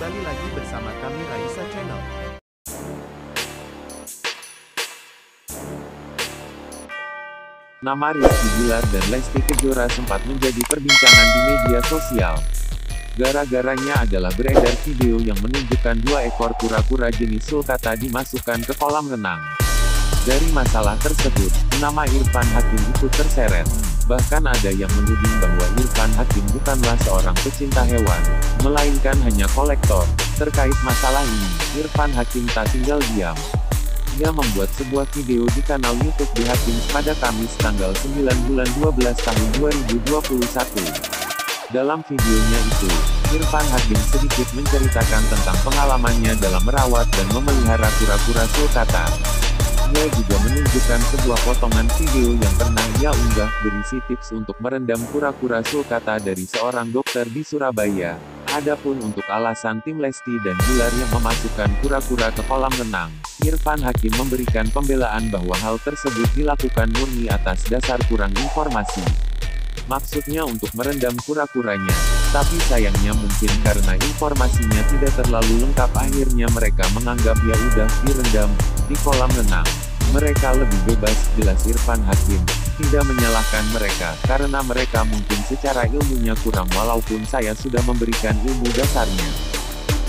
Kembali lagi bersama kami Raisa Channel. Nama Rizky Bilar dan Lesti Kejora sempat menjadi perbincangan di media sosial. Gara-garanya adalah beredar video yang menunjukkan 2 ekor kura-kura jenis sulcata dimasukkan ke kolam renang. Dari masalah tersebut, nama Irfan Hakim ikut terseret. Bahkan ada yang menuding bahwa Irfan Hakim bukanlah seorang pecinta hewan, melainkan hanya kolektor. Terkait masalah ini, Irfan Hakim tak tinggal diam. Ia membuat sebuah video di kanal YouTube The Hakims pada Kamis tanggal 9 bulan 12 tahun 2021. Dalam videonya itu, Irfan Hakim sedikit menceritakan tentang pengalamannya dalam merawat dan memelihara kura-kura sulcata. Ia juga menunjukkan sebuah potongan video yang pernah ia unggah berisi tips untuk merendam kura-kura sulcata dari seorang dokter di Surabaya. Adapun untuk alasan tim Lesti dan Bilar yang memasukkan kura-kura ke kolam renang, Irfan Hakim memberikan pembelaan bahwa hal tersebut dilakukan murni atas dasar kurang informasi. Maksudnya untuk merendam kura-kuranya, tapi sayangnya mungkin karena informasinya tidak terlalu lengkap akhirnya mereka menganggap ya udah direndam di kolam renang. Mereka lebih bebas, jelas Irfan Hakim. Tidak menyalahkan mereka, karena mereka mungkin secara ilmunya kurang walaupun saya sudah memberikan ilmu dasarnya.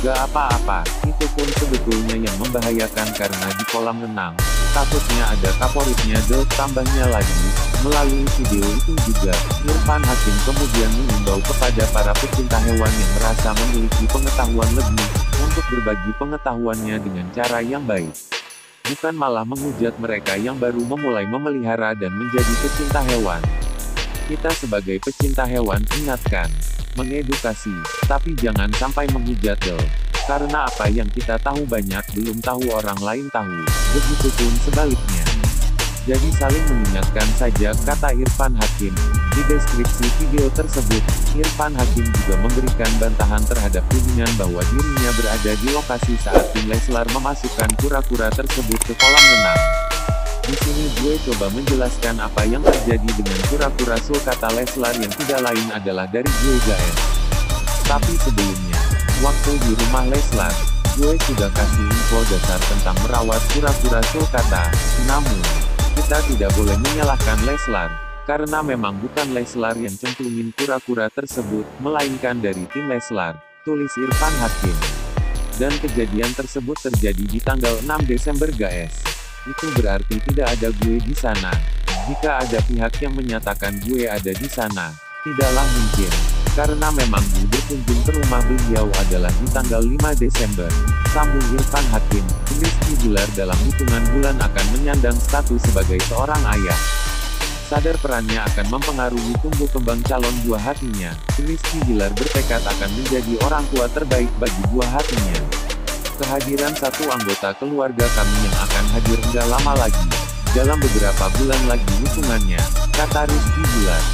Gak apa-apa, itu pun sebetulnya yang membahayakan karena di kolam renang, takutnya ada kaporitnya tambahnya lagi. Melalui video itu juga, Irfan Hakim kemudian mengimbau kepada para pecinta hewan yang merasa memiliki pengetahuan lebih, untuk berbagi pengetahuannya dengan cara yang baik. Bukan malah menghujat mereka yang baru memulai memelihara dan menjadi pecinta hewan. Kita sebagai pecinta hewan ingatkan, mengedukasi, tapi jangan sampai menghujat karena apa yang kita tahu banyak belum tahu orang lain tahu, begitupun sebaliknya. Jadi saling mengingatkan saja, kata Irfan Hakim. Di deskripsi video tersebut, Irfan Hakim juga memberikan bantahan terhadap tudingan bahwa dirinya berada di lokasi saat tim Leslar memasukkan kura-kura tersebut ke kolam renang. Di sini gue coba menjelaskan apa yang terjadi dengan kura-kura sulcata Leslar yang tidak lain adalah dari gue guys. Tapi sebelumnya, waktu di rumah Leslar, gue sudah kasih info dasar tentang merawat kura-kura sulcata. Namun, kita tidak boleh menyalahkan Leslar, karena memang bukan Leslar yang cemplungin kura-kura tersebut, melainkan dari tim Leslar, tulis Irfan Hakim. Dan kejadian tersebut terjadi di tanggal 6 Desember guys. Itu berarti tidak ada gue di sana. Jika ada pihak yang menyatakan gue ada di sana, tidaklah mungkin. Karena memang gue berkunjung ke rumah beliau adalah di tanggal 5 Desember. Sambung Irfan Hakim, Rizky Bilar dalam hitungan bulan akan menyandang status sebagai seorang ayah. Sadar perannya akan mempengaruhi tumbuh kembang calon buah hatinya, Rizky Bilar bertekad akan menjadi orang tua terbaik bagi buah hatinya. Kehadiran satu anggota keluarga kami yang akan hadir enggak lama lagi. Dalam beberapa bulan lagi hitungannya, kata Rizky Bilar.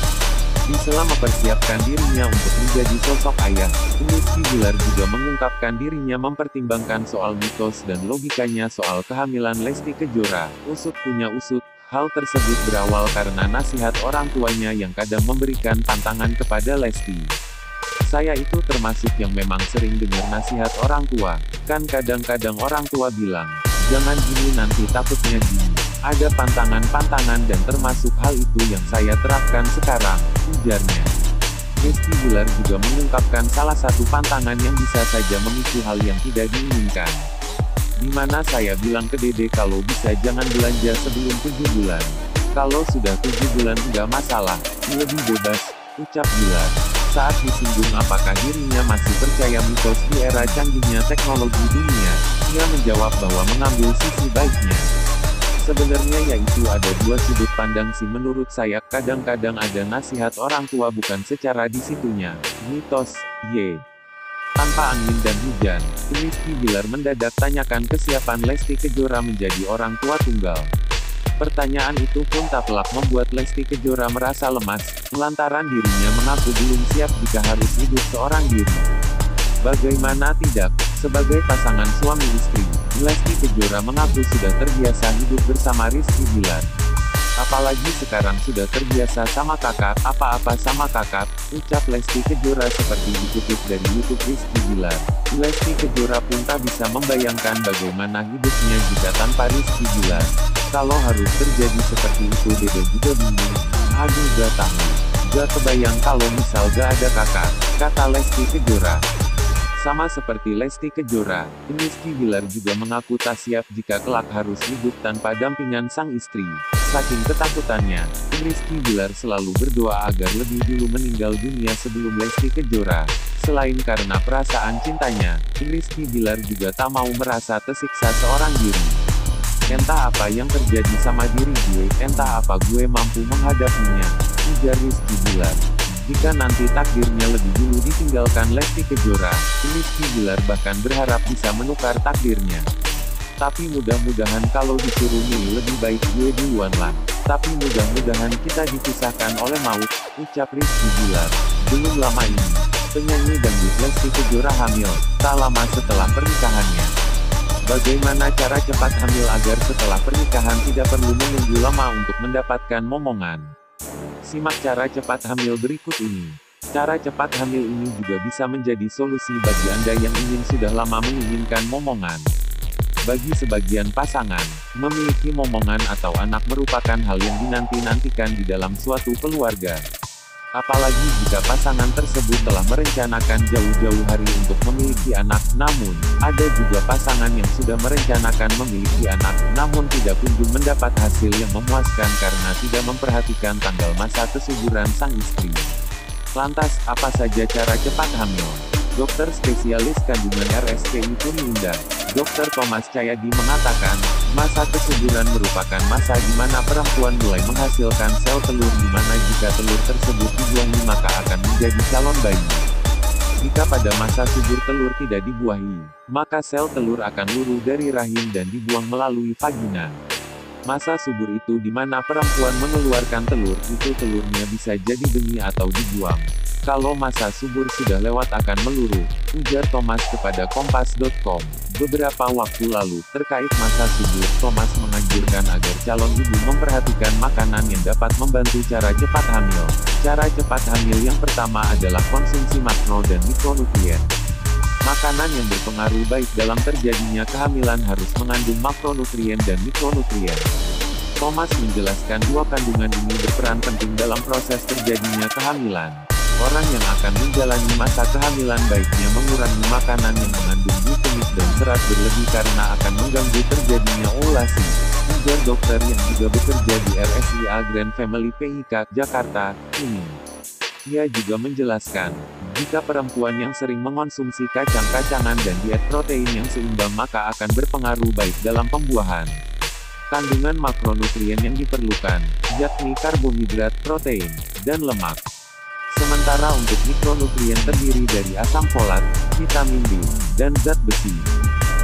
Di sela mempersiapkan dirinya untuk menjadi sosok ayah, Rizky Bilar juga mengungkapkan dirinya mempertimbangkan soal mitos dan logikanya soal kehamilan Lesti Kejora. Usut punya usut, hal tersebut berawal karena nasihat orang tuanya yang kadang memberikan pantangan kepada Lesti. Saya itu termasuk yang memang sering dengar nasihat orang tua, kan kadang-kadang orang tua bilang, jangan gini nanti takutnya gini. Ada pantangan-pantangan dan termasuk hal itu yang saya terapkan sekarang, ujarnya. Rizky Bilar juga mengungkapkan salah satu pantangan yang bisa saja memicu hal yang tidak diinginkan. Di mana saya bilang ke Dede kalau bisa jangan belanja sebelum 7 bulan. Kalau sudah 7 bulan enggak masalah, lebih bebas, ucap Bilar. Saat disinggung apakah dirinya masih percaya mitos di era canggihnya teknologi dunia, ia menjawab bahwa mengambil sisi baiknya. Sebenarnya yaitu ada dua sudut pandang sih menurut saya, kadang-kadang ada nasihat orang tua bukan secara disitunya, mitos, tanpa angin dan hujan, Rizky Bilar mendadak tanyakan kesiapan Lesti Kejora menjadi orang tua tunggal. Pertanyaan itu pun tak pelak membuat Lesti Kejora merasa lemas, lantaran dirinya mengaku belum siap jika harus hidup seorang diri. Bagaimana tidak, sebagai pasangan suami istri, Lesti Kejora mengaku sudah terbiasa hidup bersama Rizky Bilar. Apalagi sekarang sudah terbiasa sama kakak, apa-apa sama kakak, ucap Lesti Kejora seperti dikutip dari YouTube Rizky Bilar. Lesti Kejora pun tak bisa membayangkan bagaimana hidupnya jika tanpa Rizky Bilar. Kalau harus terjadi seperti itu Dede juga bingung. Aduh gak tahu. Gak kebayang kalau misal gak ada kakak, kata Lesti Kejora. Sama seperti Lesti Kejora, Rizky Bilar juga mengaku tak siap jika kelak harus hidup tanpa dampingan sang istri. Saking ketakutannya, Rizky Bilar selalu berdoa agar lebih dulu meninggal dunia sebelum Lesti Kejora. Selain karena perasaan cintanya, Rizky Bilar juga tak mau merasa tersiksa seorang diri. Entah apa yang terjadi sama diri gue, entah apa gue mampu menghadapinya, ujar Rizky Bilar. Jika nanti takdirnya lebih dulu ditinggalkan Lesti Kejora, Rizky Bilar bahkan berharap bisa menukar takdirnya. Tapi mudah-mudahan kalau disuruh milih lebih baik gue duluan lah. Tapi mudah-mudahan kita dipisahkan oleh maut, ucap Rizky Bilar. Belum lama ini, penyanyi dangdut Lesti Kejora hamil, tak lama setelah pernikahannya. Bagaimana cara cepat hamil agar setelah pernikahan tidak perlu menunggu lama untuk mendapatkan momongan? Simak cara cepat hamil berikut ini. Cara cepat hamil ini juga bisa menjadi solusi bagi Anda yang sudah lama menginginkan momongan. Bagi sebagian pasangan, memiliki momongan atau anak merupakan hal yang dinanti-nantikan di dalam suatu keluarga. Apalagi jika pasangan tersebut telah merencanakan jauh-jauh hari untuk memiliki anak, namun, ada juga pasangan yang sudah merencanakan memiliki anak, namun tidak kunjung mendapat hasil yang memuaskan karena tidak memperhatikan tanggal masa kesuburan sang istri. Lantas, apa saja cara cepat hamil? Dokter spesialis kandungan RSPI Tuni Indah, Dr. Thomas Cahyadi mengatakan, masa kesuburan merupakan masa di mana perempuan mulai menghasilkan sel telur di mana jika telur tersebut dibuahi maka akan menjadi calon bayi. Jika pada masa subur telur tidak dibuahi, maka sel telur akan luruh dari rahim dan dibuang melalui vagina. Masa subur itu di mana perempuan mengeluarkan telur, itu telurnya bisa jadi benih atau dibuang. Kalau masa subur sudah lewat akan meluruh, ujar Thomas kepada Kompas.com. Beberapa waktu lalu, terkait masa subur, Thomas menganjurkan agar calon ibu memperhatikan makanan yang dapat membantu cara cepat hamil. Cara cepat hamil yang pertama adalah konsumsi makro dan mikronutrien. Makanan yang berpengaruh baik dalam terjadinya kehamilan harus mengandung makronutrien dan mikronutrien. Thomas menjelaskan dua kandungan ini berperan penting dalam proses terjadinya kehamilan. Orang yang akan menjalani masa kehamilan baiknya mengurangi makanan yang mengandung glikemik dan serat berlebih karena akan mengganggu terjadinya ovulasi, ujar dokter yang juga bekerja di RSIA Grand Family PIK, Jakarta, ini. Ia juga menjelaskan, jika perempuan yang sering mengonsumsi kacang-kacangan dan diet protein yang seimbang maka akan berpengaruh baik dalam pembuahan. Kandungan makronutrien yang diperlukan, yakni karbohidrat, protein, dan lemak. Sementara untuk mikronutrien terdiri dari asam folat, vitamin B, dan zat besi.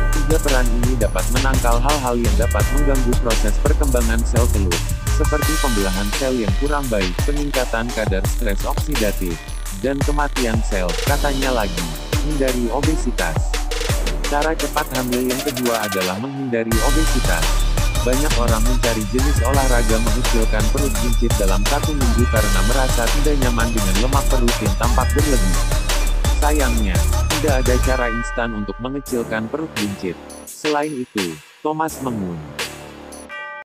Tiga peran ini dapat menangkal hal-hal yang dapat mengganggu proses perkembangan sel telur, seperti pembelahan sel yang kurang baik, peningkatan kadar stres oksidatif, dan kematian sel. Katanya lagi, hindari obesitas. Cara cepat hamil yang kedua adalah menghindari obesitas. Banyak orang mencari jenis olahraga mengecilkan perut buncit dalam 1 minggu karena merasa tidak nyaman dengan lemak perut yang tampak berlebih. Sayangnya, tidak ada cara instan untuk mengecilkan perut buncit. Selain itu, Thomas mengun.